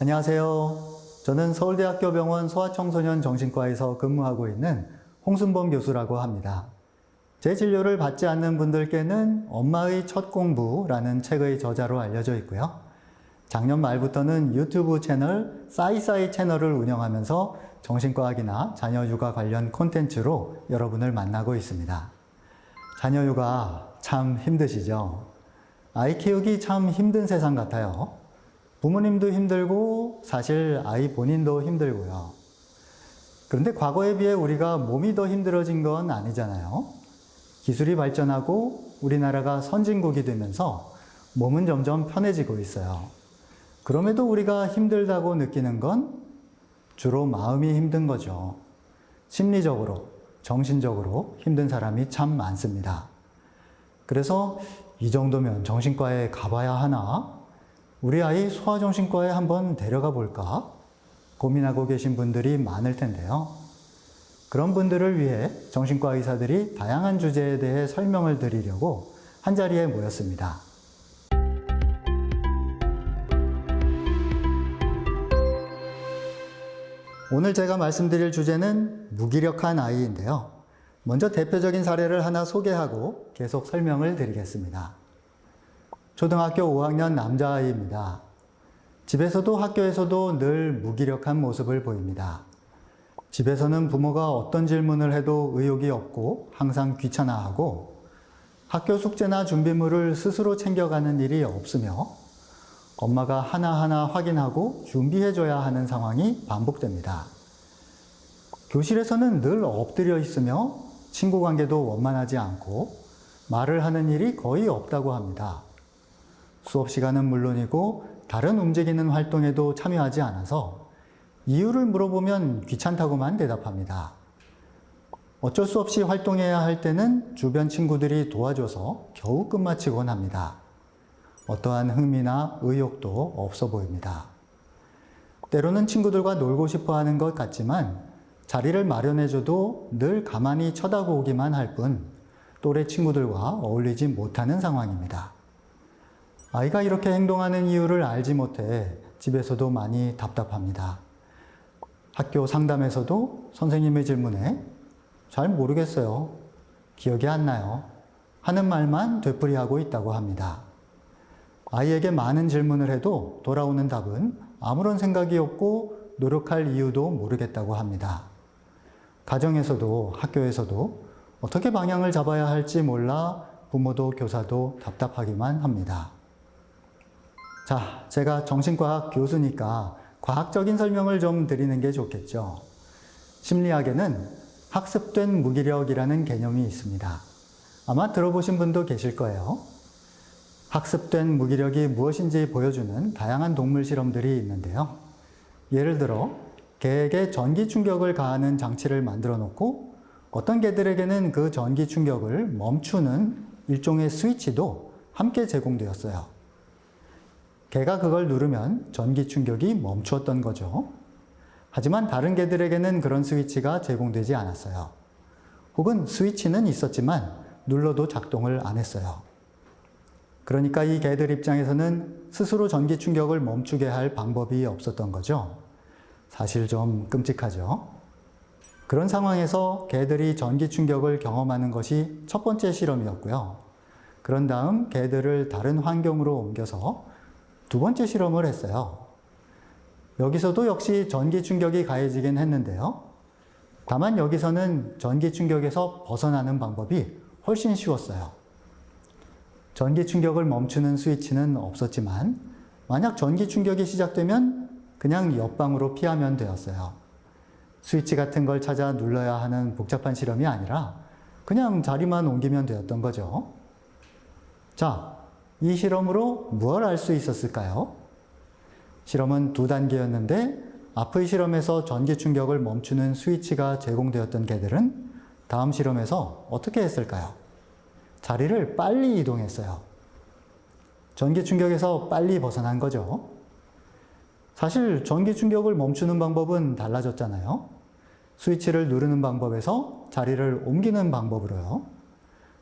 안녕하세요. 저는 서울대학교 병원 소아청소년 정신과에서 근무하고 있는 홍순범 교수라고 합니다. 제 진료를 받지 않는 분들께는 엄마의 첫 공부라는 책의 저자로 알려져 있고요. 작년 말부터는 유튜브 채널 싸이싸이 채널을 운영하면서 정신과학이나 자녀 육아 관련 콘텐츠로 여러분을 만나고 있습니다. 자녀 육아 참 힘드시죠? 아이 키우기 참 힘든 세상 같아요. 부모님도 힘들고 사실 아이 본인도 힘들고요. 그런데 과거에 비해 우리가 몸이 더 힘들어진 건 아니잖아요. 기술이 발전하고 우리나라가 선진국이 되면서 몸은 점점 편해지고 있어요. 그럼에도 우리가 힘들다고 느끼는 건 주로 마음이 힘든 거죠. 심리적으로, 정신적으로 힘든 사람이 참 많습니다. 그래서 이 정도면 정신과에 가봐야 하나? 우리 아이 소아정신과에 한번 데려가 볼까? 고민하고 계신 분들이 많을 텐데요. 그런 분들을 위해 정신과 의사들이 다양한 주제에 대해 설명을 드리려고 한자리에 모였습니다. 오늘 제가 말씀드릴 주제는 무기력한 아이인데요. 먼저 대표적인 사례를 하나 소개하고 계속 설명을 드리겠습니다. 초등학교 5학년 남자아이입니다. 집에서도 학교에서도 늘 무기력한 모습을 보입니다. 집에서는 부모가 어떤 질문을 해도 의욕이 없고 항상 귀찮아하고 학교 숙제나 준비물을 스스로 챙겨가는 일이 없으며 엄마가 하나하나 확인하고 준비해줘야 하는 상황이 반복됩니다. 교실에서는 늘 엎드려 있으며 친구 관계도 원만하지 않고 말을 하는 일이 거의 없다고 합니다. 수업 시간은 물론이고 다른 움직이는 활동에도 참여하지 않아서 이유를 물어보면 귀찮다고만 대답합니다. 어쩔 수 없이 활동해야 할 때는 주변 친구들이 도와줘서 겨우 끝마치곤 합니다. 어떠한 흥미나 의욕도 없어 보입니다. 때로는 친구들과 놀고 싶어 하는 것 같지만 자리를 마련해줘도 늘 가만히 쳐다보기만 할 뿐 또래 친구들과 어울리지 못하는 상황입니다. 아이가 이렇게 행동하는 이유를 알지 못해 집에서도 많이 답답합니다. 학교 상담에서도 선생님의 질문에 잘 모르겠어요, 기억이 안 나요 하는 말만 되풀이하고 있다고 합니다. 아이에게 많은 질문을 해도 돌아오는 답은 아무런 생각이 없고 노력할 이유도 모르겠다고 합니다. 가정에서도 학교에서도 어떻게 방향을 잡아야 할지 몰라 부모도 교사도 답답하기만 합니다. 자, 제가 정신과학 교수니까 과학적인 설명을 좀 드리는 게 좋겠죠. 심리학에는 학습된 무기력이라는 개념이 있습니다. 아마 들어보신 분도 계실 거예요. 학습된 무기력이 무엇인지 보여주는 다양한 동물 실험들이 있는데요. 예를 들어 개에게 전기 충격을 가하는 장치를 만들어 놓고 어떤 개들에게는 그 전기 충격을 멈추는 일종의 스위치도 함께 제공되었어요. 개가 그걸 누르면 전기 충격이 멈추었던 거죠. 하지만 다른 개들에게는 그런 스위치가 제공되지 않았어요. 혹은 스위치는 있었지만 눌러도 작동을 안 했어요. 그러니까 이 개들 입장에서는 스스로 전기 충격을 멈추게 할 방법이 없었던 거죠. 사실 좀 끔찍하죠. 그런 상황에서 개들이 전기 충격을 경험하는 것이 첫 번째 실험이었고요. 그런 다음 개들을 다른 환경으로 옮겨서 두 번째 실험을 했어요. 여기서도 역시 전기 충격이 가해지긴 했는데요. 다만 여기서는 전기 충격에서 벗어나는 방법이 훨씬 쉬웠어요. 전기 충격을 멈추는 스위치는 없었지만 만약 전기 충격이 시작되면 그냥 옆방으로 피하면 되었어요. 스위치 같은 걸 찾아 눌러야 하는 복잡한 실험이 아니라 그냥 자리만 옮기면 되었던 거죠. 자, 이 실험으로 무엇을 알 수 있었을까요? 실험은 2단계였는데 앞의 실험에서 전기 충격을 멈추는 스위치가 제공되었던 개들은 다음 실험에서 어떻게 했을까요? 자리를 빨리 이동했어요. 전기 충격에서 빨리 벗어난 거죠. 사실 전기 충격을 멈추는 방법은 달라졌잖아요. 스위치를 누르는 방법에서 자리를 옮기는 방법으로요.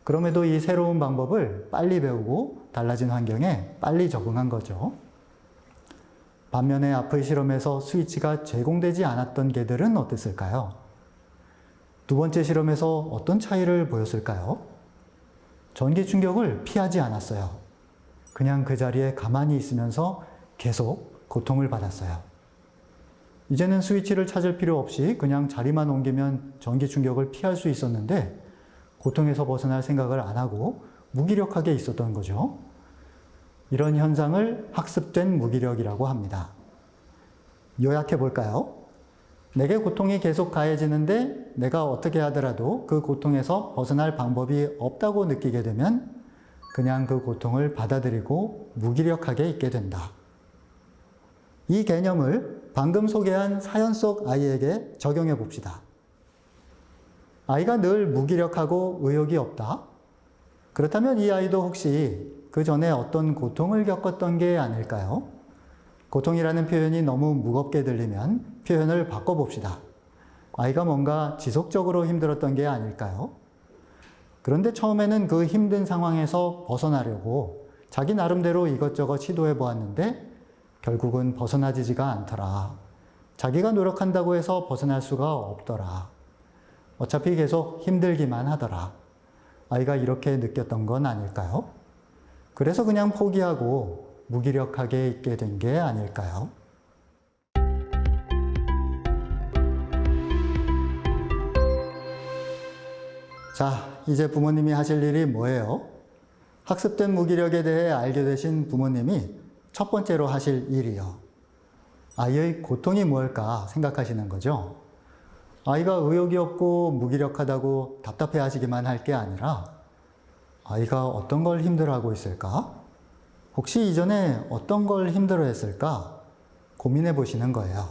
그럼에도 이 새로운 방법을 빨리 배우고 달라진 환경에 빨리 적응한 거죠. 반면에 앞의 실험에서 스위치가 제공되지 않았던 개들은 어땠을까요? 두 번째 실험에서 어떤 차이를 보였을까요? 전기 충격을 피하지 않았어요. 그냥 그 자리에 가만히 있으면서 계속 고통을 받았어요. 이제는 스위치를 찾을 필요 없이 그냥 자리만 옮기면 전기 충격을 피할 수 있었는데 고통에서 벗어날 생각을 안 하고 무기력하게 있었던 거죠. 이런 현상을 학습된 무기력이라고 합니다. 요약해 볼까요? 내게 고통이 계속 가해지는데 내가 어떻게 하더라도 그 고통에서 벗어날 방법이 없다고 느끼게 되면 그냥 그 고통을 받아들이고 무기력하게 있게 된다. 이 개념을 방금 소개한 사연 속 아이에게 적용해 봅시다. 아이가 늘 무기력하고 의욕이 없다. 그렇다면 이 아이도 혹시 그 전에 어떤 고통을 겪었던 게 아닐까요? 고통이라는 표현이 너무 무겁게 들리면 표현을 바꿔봅시다. 아이가 뭔가 지속적으로 힘들었던 게 아닐까요? 그런데 처음에는 그 힘든 상황에서 벗어나려고 자기 나름대로 이것저것 시도해 보았는데 결국은 벗어나지지가 않더라. 자기가 노력한다고 해서 벗어날 수가 없더라. 어차피 계속 힘들기만 하더라. 아이가 이렇게 느꼈던 건 아닐까요? 그래서 그냥 포기하고 무기력하게 있게 된 게 아닐까요? 자, 이제 부모님이 하실 일이 뭐예요? 학습된 무기력에 대해 알게 되신 부모님이 첫 번째로 하실 일이요. 아이의 고통이 뭘까 생각하시는 거죠? 아이가 의욕이 없고 무기력하다고 답답해 하시기만 할 게 아니라 아이가 어떤 걸 힘들어하고 있을까? 혹시 이전에 어떤 걸 힘들어했을까? 고민해 보시는 거예요.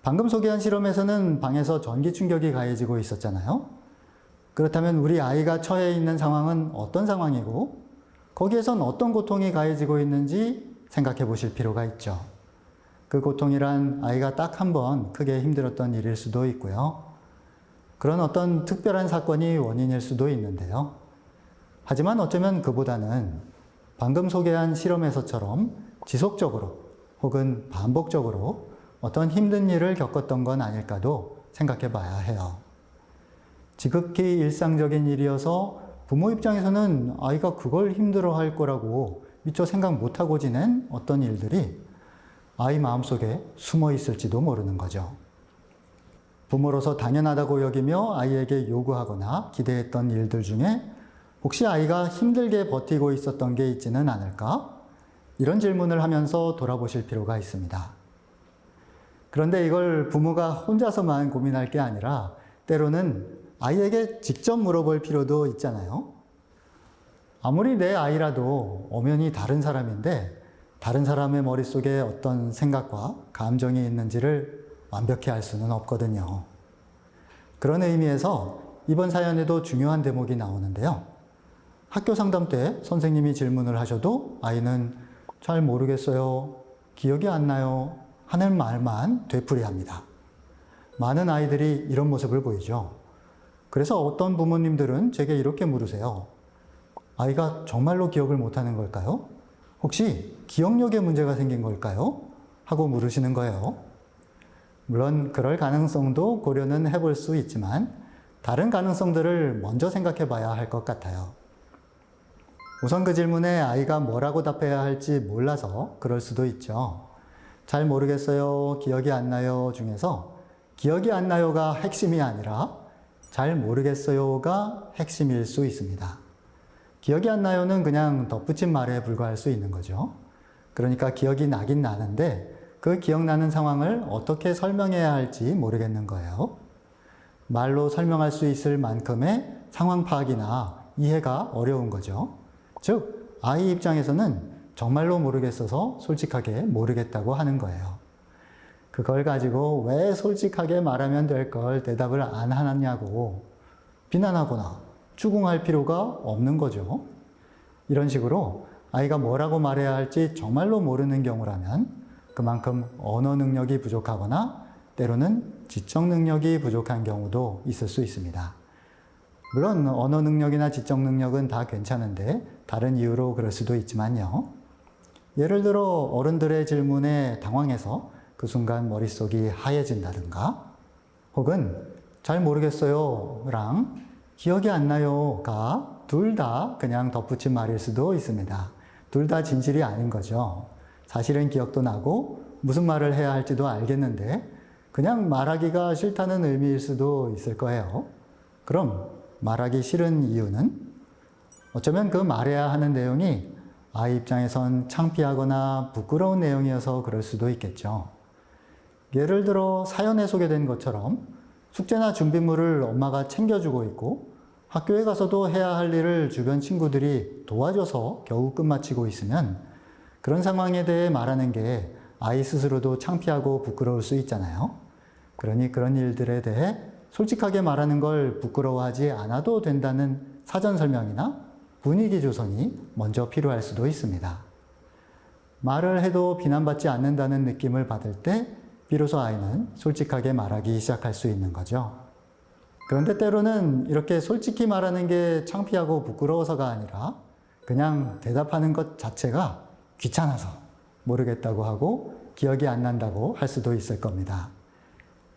방금 소개한 실험에서는 방에서 전기 충격이 가해지고 있었잖아요. 그렇다면 우리 아이가 처해 있는 상황은 어떤 상황이고 거기에선 어떤 고통이 가해지고 있는지 생각해 보실 필요가 있죠. 그 고통이란 아이가 딱 한 번 크게 힘들었던 일일 수도 있고요. 그런 어떤 특별한 사건이 원인일 수도 있는데요. 하지만 어쩌면 그보다는 방금 소개한 실험에서처럼 지속적으로 혹은 반복적으로 어떤 힘든 일을 겪었던 건 아닐까도 생각해 봐야 해요. 지극히 일상적인 일이어서 부모 입장에서는 아이가 그걸 힘들어 할 거라고 미처 생각 못하고 지낸 어떤 일들이 아이 마음속에 숨어 있을지도 모르는 거죠. 부모로서 당연하다고 여기며 아이에게 요구하거나 기대했던 일들 중에 혹시 아이가 힘들게 버티고 있었던 게 있지는 않을까? 이런 질문을 하면서 돌아보실 필요가 있습니다. 그런데 이걸 부모가 혼자서만 고민할 게 아니라 때로는 아이에게 직접 물어볼 필요도 있잖아요. 아무리 내 아이라도 엄연히 다른 사람인데 다른 사람의 머릿속에 어떤 생각과 감정이 있는지를 완벽히 알 수는 없거든요. 그런 의미에서 이번 사연에도 중요한 대목이 나오는데요. 학교 상담 때 선생님이 질문을 하셔도 아이는 잘 모르겠어요, 기억이 안 나요 하는 말만 되풀이합니다. 많은 아이들이 이런 모습을 보이죠. 그래서 어떤 부모님들은 제게 이렇게 물으세요. 아이가 정말로 기억을 못하는 걸까요? 혹시 기억력에 문제가 생긴 걸까요? 하고 물으시는 거예요. 물론 그럴 가능성도 고려는 해볼 수 있지만 다른 가능성들을 먼저 생각해 봐야 할 것 같아요. 우선 그 질문에 아이가 뭐라고 답해야 할지 몰라서 그럴 수도 있죠. 잘 모르겠어요, 기억이 안 나요 중에서 기억이 안 나요가 핵심이 아니라 잘 모르겠어요가 핵심일 수 있습니다. 기억이 안 나요는 그냥 덧붙인 말에 불과할 수 있는 거죠. 그러니까 기억이 나긴 나는데 그 기억나는 상황을 어떻게 설명해야 할지 모르겠는 거예요. 말로 설명할 수 있을 만큼의 상황 파악이나 이해가 어려운 거죠. 즉, 아이 입장에서는 정말로 모르겠어서 솔직하게 모르겠다고 하는 거예요. 그걸 가지고 왜 솔직하게 말하면 될 걸 대답을 안 하느냐고 비난하거나 추궁할 필요가 없는 거죠. 이런 식으로 아이가 뭐라고 말해야 할지 정말로 모르는 경우라면 그만큼 언어 능력이 부족하거나 때로는 지적 능력이 부족한 경우도 있을 수 있습니다. 물론 언어 능력이나 지적 능력은 다 괜찮은데 다른 이유로 그럴 수도 있지만요. 예를 들어 어른들의 질문에 당황해서 그 순간 머릿속이 하얘진다든가, 혹은 잘 모르겠어요 랑 기억이 안 나요가 둘 다 그냥 덧붙인 말일 수도 있습니다. 둘 다 진실이 아닌 거죠. 사실은 기억도 나고 무슨 말을 해야 할지도 알겠는데 그냥 말하기가 싫다는 의미일 수도 있을 거예요. 그럼 말하기 싫은 이유는 어쩌면 그 말해야 하는 내용이 아이 입장에선 창피하거나 부끄러운 내용이어서 그럴 수도 있겠죠. 예를 들어 사연에 소개된 것처럼 숙제나 준비물을 엄마가 챙겨주고 있고 학교에 가서도 해야 할 일을 주변 친구들이 도와줘서 겨우 끝마치고 있으면 그런 상황에 대해 말하는 게 아이 스스로도 창피하고 부끄러울 수 있잖아요. 그러니 그런 일들에 대해 솔직하게 말하는 걸 부끄러워하지 않아도 된다는 사전 설명이나 분위기 조성이 먼저 필요할 수도 있습니다. 말을 해도 비난받지 않는다는 느낌을 받을 때 비로소 아이는 솔직하게 말하기 시작할 수 있는 거죠. 그런데 때로는 이렇게 솔직히 말하는 게 창피하고 부끄러워서가 아니라 그냥 대답하는 것 자체가 귀찮아서 모르겠다고 하고 기억이 안 난다고 할 수도 있을 겁니다.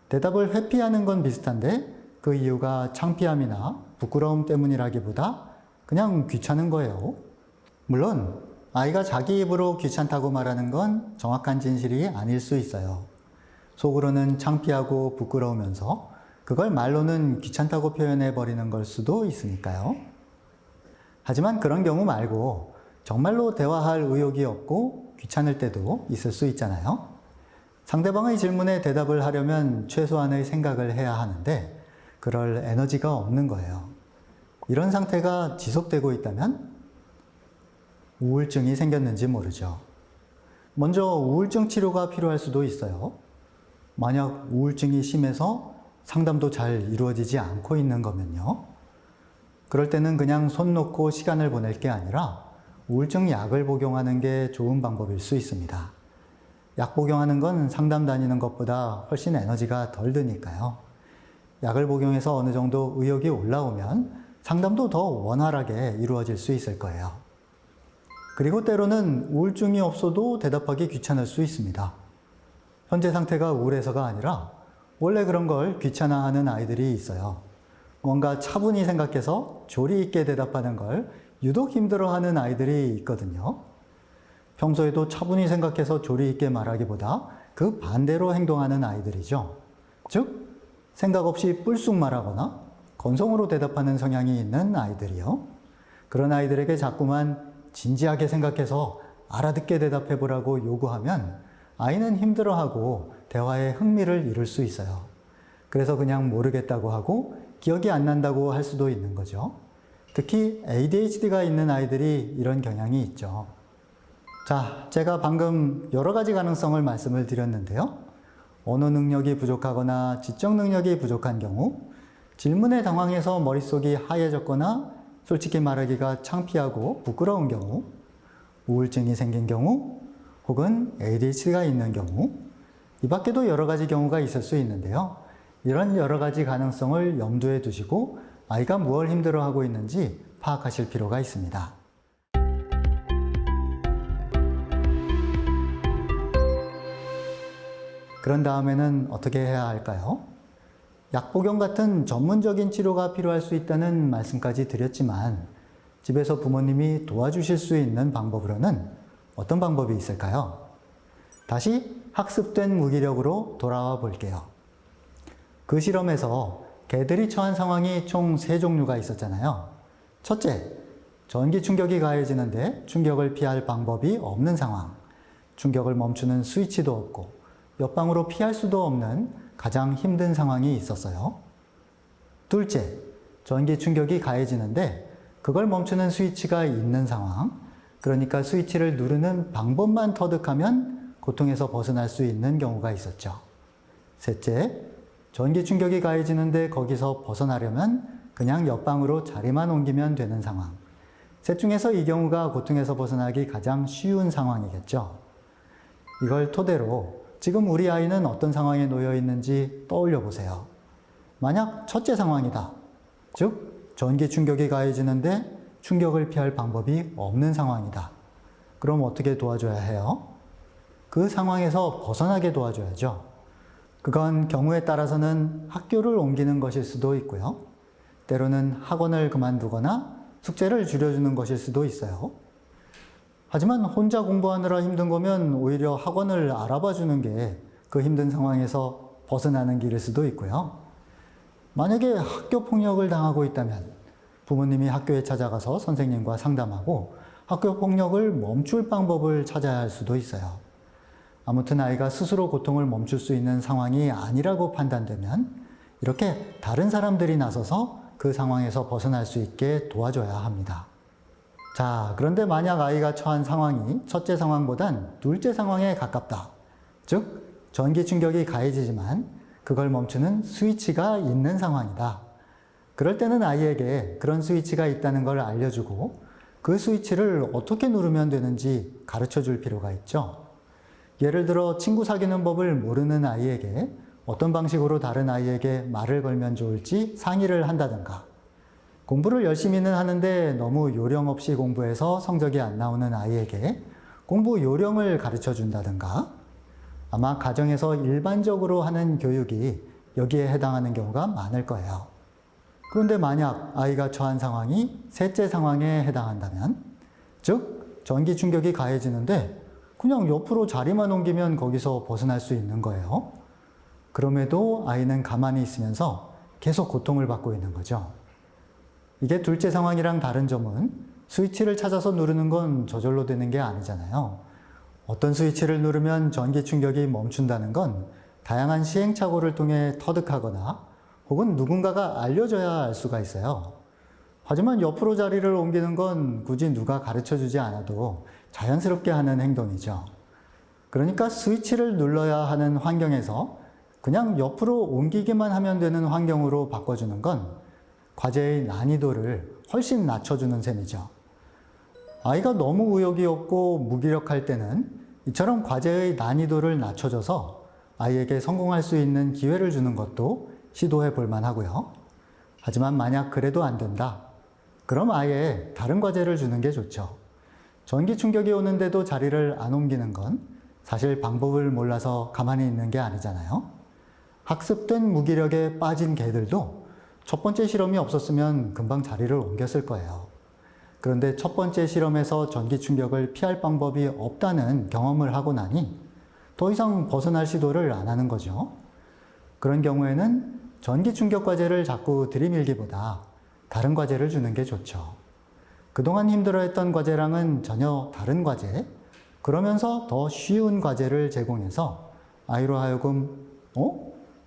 대답을 회피하는 건 비슷한데 그 이유가 창피함이나 부끄러움 때문이라기보다 그냥 귀찮은 거예요. 물론 아이가 자기 입으로 귀찮다고 말하는 건 정확한 진실이 아닐 수 있어요. 속으로는 창피하고 부끄러우면서 그걸 말로는 귀찮다고 표현해 버리는 걸 수도 있으니까요. 하지만 그런 경우 말고 정말로 대화할 의욕이 없고 귀찮을 때도 있을 수 있잖아요. 상대방의 질문에 대답을 하려면 최소한의 생각을 해야 하는데 그럴 에너지가 없는 거예요. 이런 상태가 지속되고 있다면 우울증이 생겼는지 모르죠. 먼저 우울증 치료가 필요할 수도 있어요. 만약 우울증이 심해서 상담도 잘 이루어지지 않고 있는 거면요. 그럴 때는 그냥 손 놓고 시간을 보낼 게 아니라 우울증 약을 복용하는 게 좋은 방법일 수 있습니다. 약 복용하는 건 상담 다니는 것보다 훨씬 에너지가 덜 드니까요. 약을 복용해서 어느 정도 의욕이 올라오면 상담도 더 원활하게 이루어질 수 있을 거예요. 그리고 때로는 우울증이 없어도 대답하기 귀찮을 수 있습니다. 현재 상태가 우울해서가 아니라 원래 그런 걸 귀찮아하는 아이들이 있어요. 뭔가 차분히 생각해서 조리 있게 대답하는 걸 유독 힘들어하는 아이들이 있거든요. 평소에도 차분히 생각해서 조리 있게 말하기보다 그 반대로 행동하는 아이들이죠. 즉, 생각 없이 뿔쑥 말하거나 건성으로 대답하는 성향이 있는 아이들이요. 그런 아이들에게 자꾸만 진지하게 생각해서 알아듣게 대답해 보라고 요구하면 아이는 힘들어하고 대화에 흥미를 잃을 수 있어요. 그래서 그냥 모르겠다고 하고 기억이 안 난다고 할 수도 있는 거죠. 특히 ADHD가 있는 아이들이 이런 경향이 있죠. 자, 제가 방금 여러 가지 가능성을 말씀을 드렸는데요. 언어 능력이 부족하거나 지적 능력이 부족한 경우, 질문에 당황해서 머릿속이 하얘졌거나 솔직히 말하기가 창피하고 부끄러운 경우, 우울증이 생긴 경우, 혹은 ADHD가 있는 경우, 이 밖에도 여러 가지 경우가 있을 수 있는데요. 이런 여러 가지 가능성을 염두에 두시고 아이가 무엇을 힘들어하고 있는지 파악하실 필요가 있습니다. 그런 다음에는 어떻게 해야 할까요? 약 복용 같은 전문적인 치료가 필요할 수 있다는 말씀까지 드렸지만 집에서 부모님이 도와주실 수 있는 방법으로는 어떤 방법이 있을까요? 다시 학습된 무기력으로 돌아와 볼게요. 그 실험에서 개들이 처한 상황이 총 3종류가 있었잖아요. 첫째, 전기 충격이 가해지는데 충격을 피할 방법이 없는 상황. 충격을 멈추는 스위치도 없고 옆방으로 피할 수도 없는 가장 힘든 상황이 있었어요. 둘째, 전기 충격이 가해지는데 그걸 멈추는 스위치가 있는 상황. 그러니까 스위치를 누르는 방법만 터득하면 고통에서 벗어날 수 있는 경우가 있었죠. 셋째, 전기 충격이 가해지는데 거기서 벗어나려면 그냥 옆방으로 자리만 옮기면 되는 상황. 셋 중에서 이 경우가 고통에서 벗어나기 가장 쉬운 상황이겠죠. 이걸 토대로 지금 우리 아이는 어떤 상황에 놓여 있는지 떠올려 보세요. 만약 첫째 상황이다. 즉, 전기 충격이 가해지는데 충격을 피할 방법이 없는 상황이다. 그럼 어떻게 도와줘야 해요? 그 상황에서 벗어나게 도와줘야죠. 그건 경우에 따라서는 학교를 옮기는 것일 수도 있고요. 때로는 학원을 그만두거나 숙제를 줄여주는 것일 수도 있어요. 하지만 혼자 공부하느라 힘든 거면 오히려 학원을 알아봐 주는 게 그 힘든 상황에서 벗어나는 길일 수도 있고요. 만약에 학교 폭력을 당하고 있다면 부모님이 학교에 찾아가서 선생님과 상담하고 학교 폭력을 멈출 방법을 찾아야 할 수도 있어요. 아무튼 아이가 스스로 고통을 멈출 수 있는 상황이 아니라고 판단되면 이렇게 다른 사람들이 나서서 그 상황에서 벗어날 수 있게 도와줘야 합니다. 자, 그런데 만약 아이가 처한 상황이 첫째 상황보단 둘째 상황에 가깝다. 즉, 전기 충격이 가해지지만 그걸 멈추는 스위치가 있는 상황이다. 그럴 때는 아이에게 그런 스위치가 있다는 걸 알려주고 그 스위치를 어떻게 누르면 되는지 가르쳐 줄 필요가 있죠. 예를 들어 친구 사귀는 법을 모르는 아이에게 어떤 방식으로 다른 아이에게 말을 걸면 좋을지 상의를 한다든가, 공부를 열심히는 하는데 너무 요령 없이 공부해서 성적이 안 나오는 아이에게 공부 요령을 가르쳐 준다든가, 아마 가정에서 일반적으로 하는 교육이 여기에 해당하는 경우가 많을 거예요. 그런데 만약 아이가 처한 상황이 셋째 상황에 해당한다면, 즉 전기 충격이 가해지는데 그냥 옆으로 자리만 옮기면 거기서 벗어날 수 있는 거예요. 그럼에도 아이는 가만히 있으면서 계속 고통을 받고 있는 거죠. 이게 둘째 상황이랑 다른 점은 스위치를 찾아서 누르는 건 저절로 되는 게 아니잖아요. 어떤 스위치를 누르면 전기 충격이 멈춘다는 건 다양한 시행착오를 통해 터득하거나 혹은 누군가가 알려줘야 알 수가 있어요. 하지만 옆으로 자리를 옮기는 건 굳이 누가 가르쳐 주지 않아도 자연스럽게 하는 행동이죠. 그러니까 스위치를 눌러야 하는 환경에서 그냥 옆으로 옮기기만 하면 되는 환경으로 바꿔주는 건 과제의 난이도를 훨씬 낮춰주는 셈이죠. 아이가 너무 의욕이 없고 무기력할 때는 이처럼 과제의 난이도를 낮춰줘서 아이에게 성공할 수 있는 기회를 주는 것도 시도해 볼 만하고요. 하지만 만약 그래도 안 된다. 그럼 아예 다른 과제를 주는 게 좋죠. 전기 충격이 오는데도 자리를 안 옮기는 건 사실 방법을 몰라서 가만히 있는 게 아니잖아요. 학습된 무기력에 빠진 개들도 첫 번째 실험이 없었으면 금방 자리를 옮겼을 거예요. 그런데 첫 번째 실험에서 전기 충격을 피할 방법이 없다는 경험을 하고 나니 더 이상 벗어날 시도를 안 하는 거죠. 그런 경우에는 전기 충격 과제를 자꾸 들이밀기보다 다른 과제를 주는 게 좋죠. 그동안 힘들어했던 과제랑은 전혀 다른 과제, 그러면서 더 쉬운 과제를 제공해서 아이로 하여금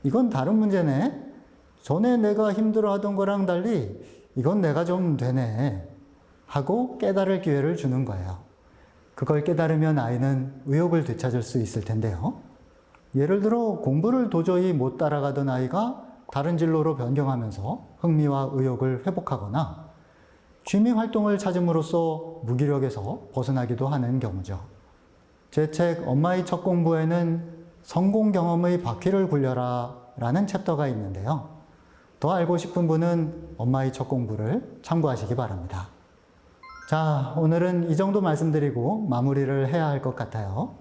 이건 다른 문제네. 전에 내가 힘들어하던 거랑 달리 이건 내가 좀 되네. 하고 깨달을 기회를 주는 거예요. 그걸 깨달으면 아이는 의욕을 되찾을 수 있을 텐데요. 예를 들어 공부를 도저히 못 따라가던 아이가 다른 진로로 변경하면서 흥미와 의욕을 회복하거나 취미 활동을 찾음으로써 무기력에서 벗어나기도 하는 경우죠. 제 책 엄마의 첫 공부에는 성공 경험의 바퀴를 굴려라 라는 챕터가 있는데요. 더 알고 싶은 분은 엄마의 첫 공부를 참고하시기 바랍니다. 자, 오늘은 이 정도 말씀드리고 마무리를 해야 할 것 같아요.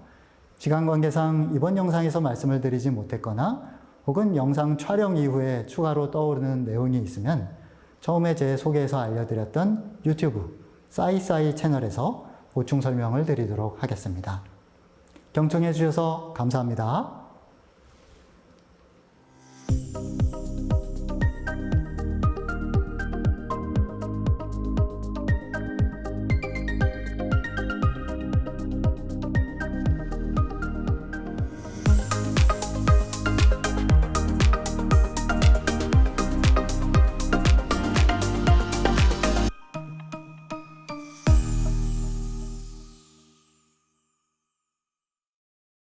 시간 관계상 이번 영상에서 말씀을 드리지 못했거나 혹은 영상 촬영 이후에 추가로 떠오르는 내용이 있으면 처음에 제 소개에서 알려드렸던 유튜브 싸이싸이 채널에서 보충 설명을 드리도록 하겠습니다. 경청해 주셔서 감사합니다.